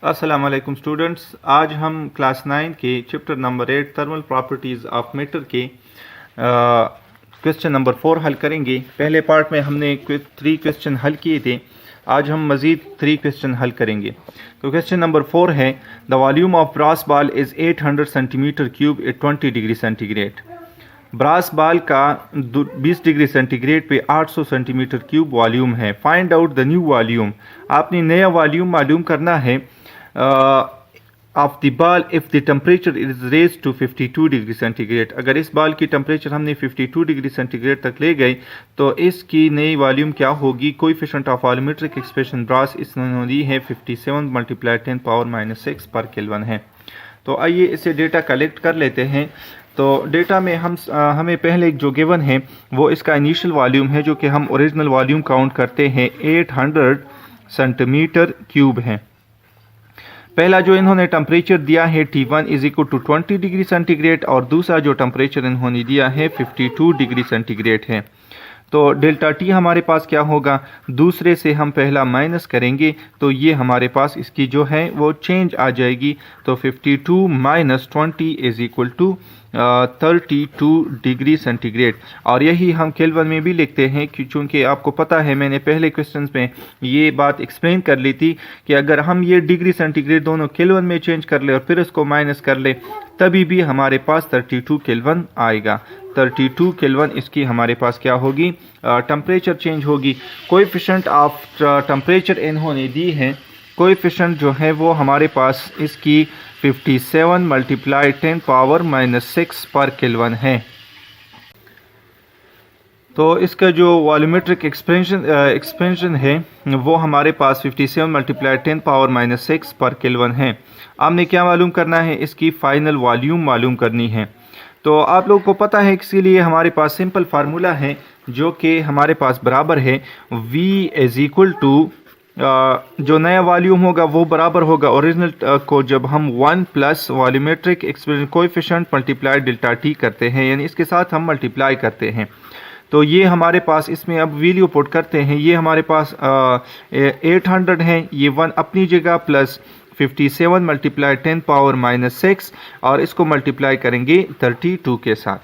अस्सलाम वालेकुम स्टूडेंट्स, आज हम क्लास 9 के chapter number 8 thermal properties of matter के क्वेश्चन नंबर 4 हल करेंगे। पहले पार्ट में हमने 3 क्वेश्चन हल किए थे, आज हम मज़ीद 3 क्वेश्चन हल करेंगे। तो क्वेश्चन नंबर 4 है, the volume of brass ball is 800 centimetre cube at 20 degree centigrade. Brass ball का 20 डिग्री सेंटीग्रेड पे 800 सेंटीमीटर क्यूब वॉल्यूम है। Find out the new volume. आपने नया वॉल्यूम मालूम करना है of the ball if the temperature is raise to 52 degree centigrade. अगर इस बॉल की टेम्परेचर हमने 52 डिग्री सेंटीग्रेड तक ले गए तो इसकी नई वॉल्यूम क्या होगी। Coefficient of volumetric expression brass इसने दी है 57 × 10⁻⁻6 पर केल्विन है। तो आइए इसे डेटा कलेक्ट कर लेते हैं। तो डेटा में हमें पहले जो गिवन है वो इसका इनिशियल वॉल्यूम है, जो कि हम ओरिजिनल वॉल्यूम काउंट करते हैं 800 सेंटीमीटर क्यूब है। पहला जो इन्होंने टेम्परेचर दिया है T1 = 20 डिग्री सेंटीग्रेड और दूसरा जो टेम्परेचर इन्होंने दिया है 52 डिग्री सेंटीग्रेड है। तो डेल्टा टी हमारे पास क्या होगा, दूसरे से हम पहला माइनस करेंगे तो ये हमारे पास इसकी जो है वो चेंज आ जाएगी। तो 52 - 20 = 32 डिग्री सेंटीग्रेड। और यही हम केल्विन में भी लिखते हैं कि चूँकि आपको पता है, मैंने पहले क्वेश्चन में ये बात एक्सप्लेन कर ली थी कि अगर हम ये डिग्री सेंटीग्रेड दोनों केल्विन में चेंज कर ले और फिर उसको माइनस कर ले तभी भी हमारे पास 32 केल्विन आएगा। 32 केल्विन इसकी हमारे पास क्या होगी, टेम्परेचर चेंज होगी। कोएफिशिएंट ऑफ टेम्परेचर इन्होंने दी है, कोएफिशिएंट जो है वो हमारे पास इसकी 57 × 10⁻⁻6 पर केल्विन है। तो इसका जो वॉल्यूमेट्रिक एक्सपेंशन है वो हमारे पास 57 × 10⁻⁻6 पर केल्विन है। हमने क्या मालूम करना है, इसकी फाइनल वॉल्यूम मालूम करनी है। तो आप लोगों को पता है, इसके लिए हमारे पास सिंपल फार्मूला है जो कि हमारे पास बराबर है V जो नया वॉल्यूम होगा वो बराबर होगा ओरिजिनल को जब हम 1 + volumetric expansion coefficient × delta T करते हैं, यानी इसके साथ हम मल्टीप्लाई करते हैं। तो ये हमारे पास इसमें अब वैल्यू पुट करते हैं, ये हमारे पास 800 है, ये 1 अपनी जगह प्लस 57 × 10⁻⁻6 और इसको मल्टीप्लाई करेंगे 32 के साथ।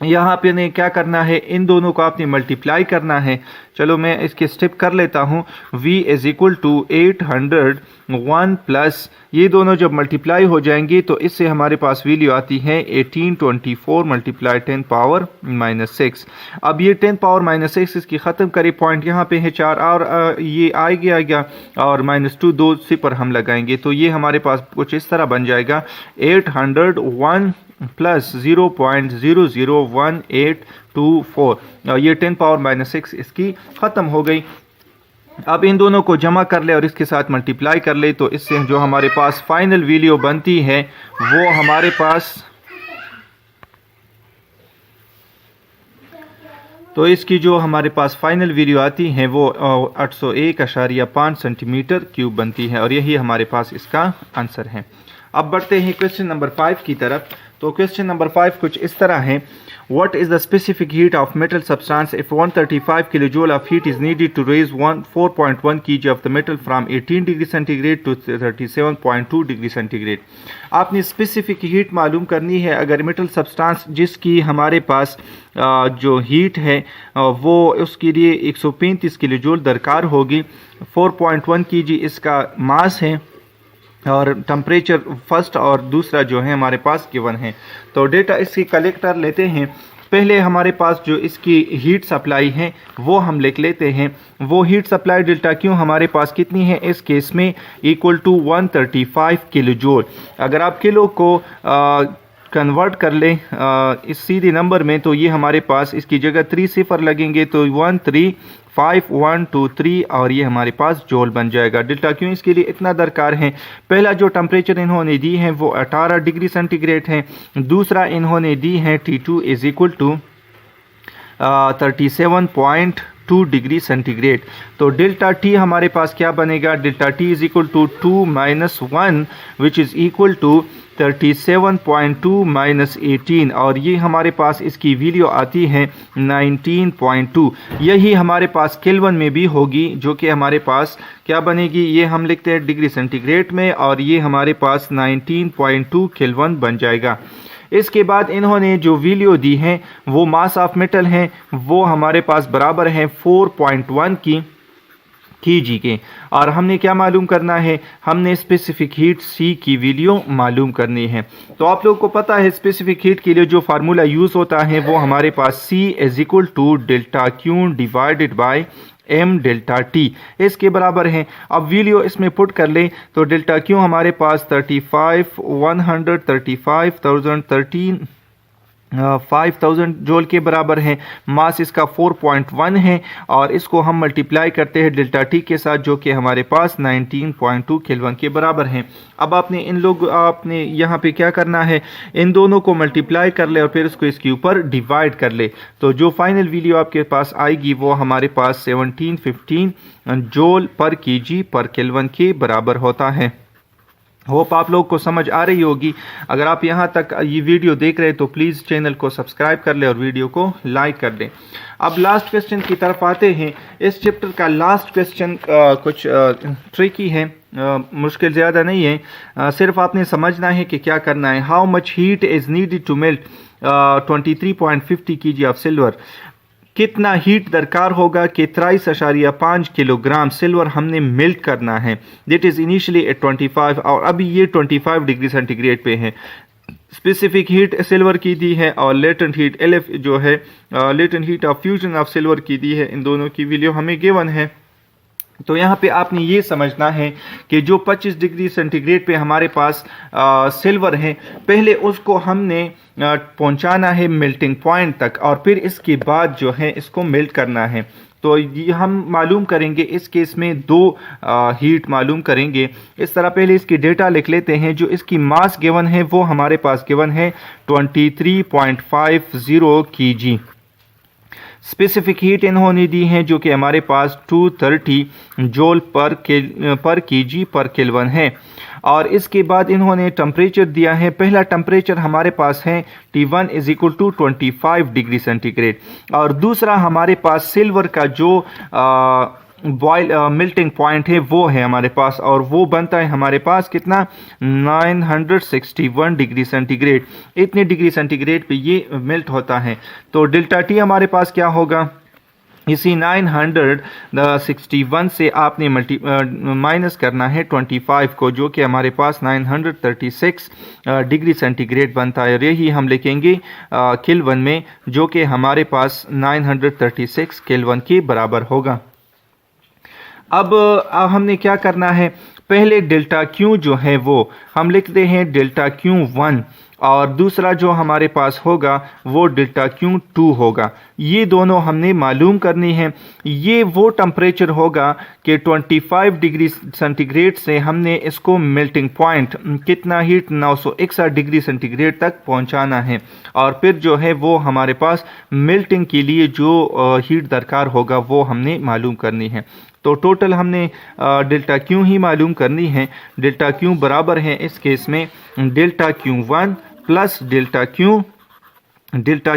यहाँ पे ने क्या करना है, इन दोनों को आपने मल्टीप्लाई करना है। चलो मैं इसके स्टेप कर लेता हूँ। V = 800 1 प्लस ये दोनों जब मल्टीप्लाई हो जाएंगे तो इससे हमारे पास वैल्यू आती है 1824 × 10⁻⁻6। अब ये 10⁻⁻6 इसकी ख़त्म करे, पॉइंट यहाँ पे है 4 और ये आ गया और -2 2 सिफर हम लगाएंगे तो ये हमारे पास कुछ इस तरह बन जाएगा 801 प्लस 0.001824। ये 10⁻⁻6 इसकी ख़त्म हो गई। अब इन दोनों को जमा कर ले और इसके साथ मल्टीप्लाई कर ले तो इससे जो हमारे पास फाइनल वैल्यू बनती है वो हमारे पास, तो इसकी जो हमारे पास फाइनल वैल्यू आती है वो 801.5 सेंटीमीटर क्यूब बनती है और यही हमारे पास इसका आंसर है। अब बढ़ते हैं क्वेश्चन नंबर 5 की तरफ। तो क्वेश्चन नंबर 5 कुछ इस तरह है, What is the specific heat of metal substance if 135 kJ of heat is needed to raise 4.1 kg of the metal from 18 degree centigrade to 37.2 degree centigrade. आपने स्पेसिफिक हीट मालूम करनी है। अगर मेटल सब्सटेंस जिसकी हमारे पास जो हीट है वो उसके लिए 135 kJ दरकार होगी, 4.1 kg इसका मास है और टेम्परेचर फर्स्ट और दूसरा जो है हमारे पास गिवन है। तो डेटा इसकी कलेक्टर लेते हैं। पहले हमारे पास जो इसकी हीट सप्लाई है वो हम लिख लेते हैं। वो हीट सप्लाई डेल्टा क्यू हमारे पास कितनी है इस केस में, = 135 kJ। अगर आप किलो को कन्वर्ट कर लें इस सीधे नंबर में तो ये हमारे पास इसकी जगह 3 सिफर लगेंगे तो 135,123 और ये हमारे पास जूल बन जाएगा। डेल्टा क्यों इसके लिए इतना दरकार है। पहला जो टेम्परेचर इन्होंने दी है वो 18 डिग्री सेंटीग्रेड है, दूसरा इन्होंने दी है T2 = 37.2 2 डिग्री सेंटीग्रेड। तो डेल्टा टी हमारे पास क्या बनेगा, delta T is equal to 2 minus 1 which is equal to 37.2 minus 18 और ये हमारे पास इसकी वैल्यू आती है 19.2। यही हमारे पास केल्विन में भी होगी, जो कि हमारे पास क्या बनेगी, ये हम लिखते हैं डिग्री सेंटीग्रेड में और ये हमारे पास 19.2 केल्विन बन जाएगा। इसके बाद इन्होंने जो वैल्यू दी है वो मास ऑफ मेटल है, वो हमारे पास बराबर है 4.1 की जी के। और हमने क्या मालूम करना है, हमने स्पेसिफिक हीट सी की वैल्यू मालूम करनी है। तो आप लोगों को पता है स्पेसिफिक हीट के लिए जो फार्मूला यूज़ होता है वो हमारे पास C is equal to delta Q divided by M delta T इसके बराबर है। अब वैल्यू इसमें पुट कर ले तो डेल्टा क्यू हमारे पास 5000 जूल के बराबर है, मास इसका 4.1 है और इसको हम मल्टीप्लाई करते हैं डेल्टा टी के साथ जो कि हमारे पास 19.2 केल्विन के बराबर है। अब आपने यहाँ पे क्या करना है, इन दोनों को मल्टीप्लाई कर ले और फिर इसको इसके ऊपर डिवाइड कर ले, तो जो फाइनल वैल्यू आपके पास आएगी वो हमारे पास 1715 जूल पर केजी पर केल्विन के बराबर होता है। होप आप लोग को समझ आ रही होगी। अगर आप यहाँ तक ये वीडियो देख रहे हैं तो प्लीज़ चैनल को सब्सक्राइब कर लें और वीडियो को लाइक कर दें। अब लास्ट क्वेश्चन की तरफ आते हैं। इस चैप्टर का लास्ट क्वेश्चन कुछ ट्रिकी है, मुश्किल ज़्यादा नहीं है, सिर्फ आपने समझना है कि क्या करना है। How much heat is needed to melt 23.50 kg of silver. कितना हीट दरकार होगा कि 23.5 किलोग्राम सिल्वर हमने मेल्ट करना है। दिट इज़ इनिशियली एट 25 और अभी ये 25 डिग्री सेंटीग्रेड पे है। स्पेसिफिक हीट सिल्वर की दी है और लेटेंट हीट एलएफ जो है latent heat of fusion of silver की दी है। इन दोनों की वैल्यू हमें गिवन है। तो यहाँ पे आपने ये समझना है कि जो 25 डिग्री सेंटीग्रेड पे हमारे पास सिल्वर है, पहले उसको हमने पहुँचाना है मेल्टिंग पॉइंट तक और फिर इसके बाद जो है इसको मेल्ट करना है। तो ये हम मालूम करेंगे, इस केस में दो हीट मालूम करेंगे। इस तरह पहले इसकी डेटा लिख लेते हैं। जो इसकी मास गिवन है वो हमारे पास गिवन है 23.50 kg। स्पेसिफिक हीट इन्होंने दी है जो कि हमारे पास 230 जूल पर केजी पर केल्विन है। और इसके बाद इन्होंने टेम्परेचर दिया है। पहला टेम्परेचर हमारे पास है T1 is equal to 25 degree centigrade और दूसरा हमारे पास सिल्वर का जो मेल्टिंग पॉइंट है वो है हमारे पास और वो बनता है हमारे पास कितना 961 डिग्री सेंटीग्रेड। इतने डिग्री सेंटीग्रेड पे ये मेल्ट होता है। तो डेल्टा टी हमारे पास क्या होगा, इसी 961 से आपने माइनस करना है 25 को, जो कि हमारे पास 936 डिग्री सेंटीग्रेड बनता है और यही हम लिखेंगे केल्विन में, जो कि हमारे पास 936 केल्विन के बराबर होगा। अब हमने क्या करना है, पहले डेल्टा क्यू जो है वो हम लिखते हैं डेल्टा Q1 और दूसरा जो हमारे पास होगा वो डेल्टा Q2 होगा। ये दोनों हमने मालूम करनी है। ये वो टेम्परेचर होगा कि 25 डिग्री सेंटीग्रेड से हमने इसको मेल्टिंग पॉइंट कितना हीट 961 डिग्री सेंटीग्रेड तक पहुंचाना है और फिर जो है वो हमारे पास मेल्टिंग के लिए जो हीट दरकार होगा वो हमने मालूम करनी है। तो टोटल हमने डेल्टा क्यू ही मालूम करनी है। डेल्टा क्यू बराबर है इस केस में delta Q1 plus delta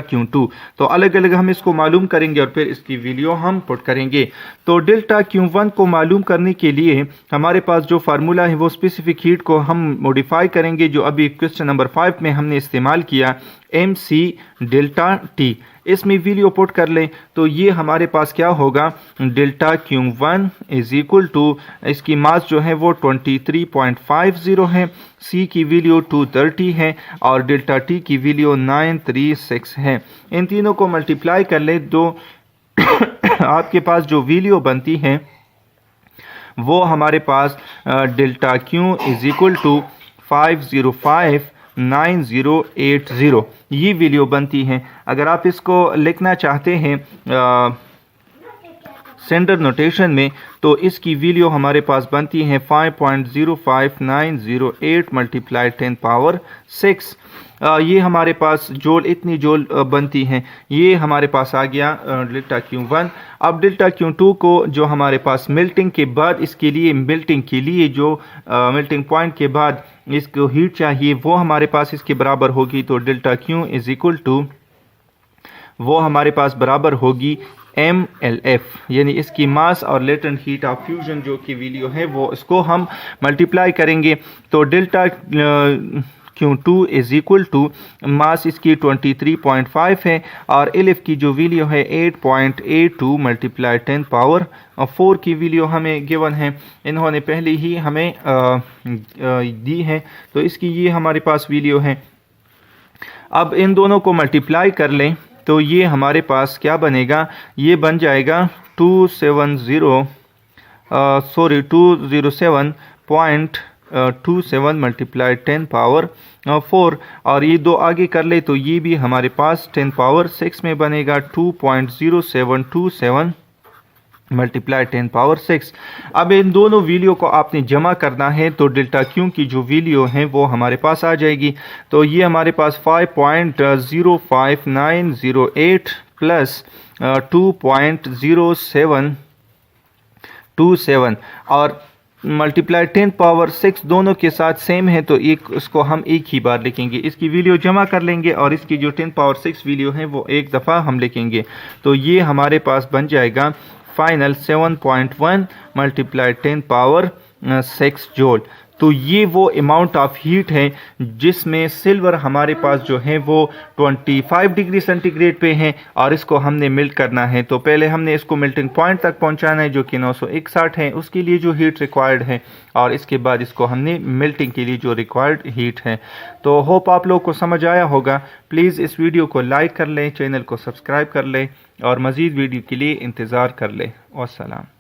Q2। तो अलग अलग हम इसको मालूम करेंगे और फिर इसकी वैल्यू हम पुट करेंगे। तो डेल्टा Q1 को मालूम करने के लिए हमारे पास जो फार्मूला है वो स्पेसिफिक हीट को हम मॉडिफाई करेंगे, जो अभी क्वेश्चन नंबर 5 में हमने इस्तेमाल किया MC डेल्टा T। इसमें वैल्यू पुट कर लें तो ये हमारे पास क्या होगा, delta Q1 is equal to इसकी मास जो है वो 23.50 है, C की वैल्यू 230 है और डेल्टा T की वैल्यू 936 है। इन तीनों को मल्टीप्लाई कर ले तो आपके पास जो वैल्यू बनती है वो हमारे पास delta Q is equal to 5059080 ये वैल्यू बनती है। अगर आप इसको लिखना चाहते हैं स्टैंडर्ड नोटेशन में तो इसकी वैल्यू हमारे पास बनती है 5.05908 × 10⁻⁶। ये हमारे पास जोल इतनी जोल बनती हैं, ये हमारे पास आ गया डेल्टा Q1। अब डेल्टा Q2 को जो हमारे पास मेल्टिंग के बाद इसके लिए मेल्टिंग के लिए जो मेल्टिंग पॉइंट के बाद इसको हीट चाहिए वो हमारे पास इसके बराबर होगी। तो delta Q is equal to वो हमारे पास बराबर होगी MLF, यानी इसकी मास और लेटेंट हीट ऑफ फ्यूजन जो कि वैल्यू है वो इसको हम मल्टीप्लाई करेंगे। तो delta Q2 is equal to mass इसकी 23.5 है और LF की जो वैल्यू है 8.82 मल्टीप्लाई 10 पावर 4 की वैल्यू हमें गिवन है, इन्होंने पहले ही हमें दी है। तो इसकी ये हमारे पास वैल्यू है। अब इन दोनों को मल्टीप्लाई कर लें तो ये हमारे पास क्या बनेगा, ये बन जाएगा 207.27 मल्टीप्लाई 10 पावर 4 और ये दो आगे कर ले तो ये भी हमारे पास 10 पावर 6 में बनेगा 2.0727 मल्टीप्लाई 10 पावर 6। अब इन दोनों वैल्यू को आपने जमा करना है तो डेल्टा Q की जो वैल्यू है वो हमारे पास आ जाएगी। तो ये हमारे पास 5.05908 प्लस 2.0727 और मल्टीप्लाई 10 पावर 6 दोनों के साथ सेम है, तो एक इसको हम एक ही बार लिखेंगे, इसकी वैल्यू जमा कर लेंगे और इसकी जो 10 पावर 6 वैल्यू है वो एक दफ़ा हम लिखेंगे। तो ये हमारे पास बन जाएगा फाइनल 7.1 मल्टीप्लाई 10 पावर 6 जूल। तो ये वो अमाउंट ऑफ हीट है जिसमें सिल्वर हमारे पास जो है वो 25 डिग्री सेंटीग्रेड पे है और इसको हमने मेल्ट करना है। तो पहले हमने इसको मेल्टिंग पॉइंट तक पहुंचाना है जो कि 961 है, उसके लिए जो हीट रिक्वायर्ड है, और इसके बाद इसको हमने मेल्टिंग के लिए जो रिक्वायर्ड हीट है। तो होप आप लोग को समझ आया होगा। प्लीज़ इस वीडियो को लाइक कर लें, चैनल को सब्सक्राइब कर लें और मज़ीद वीडियो के लिए इंतज़ार कर लें। वस्सलाम।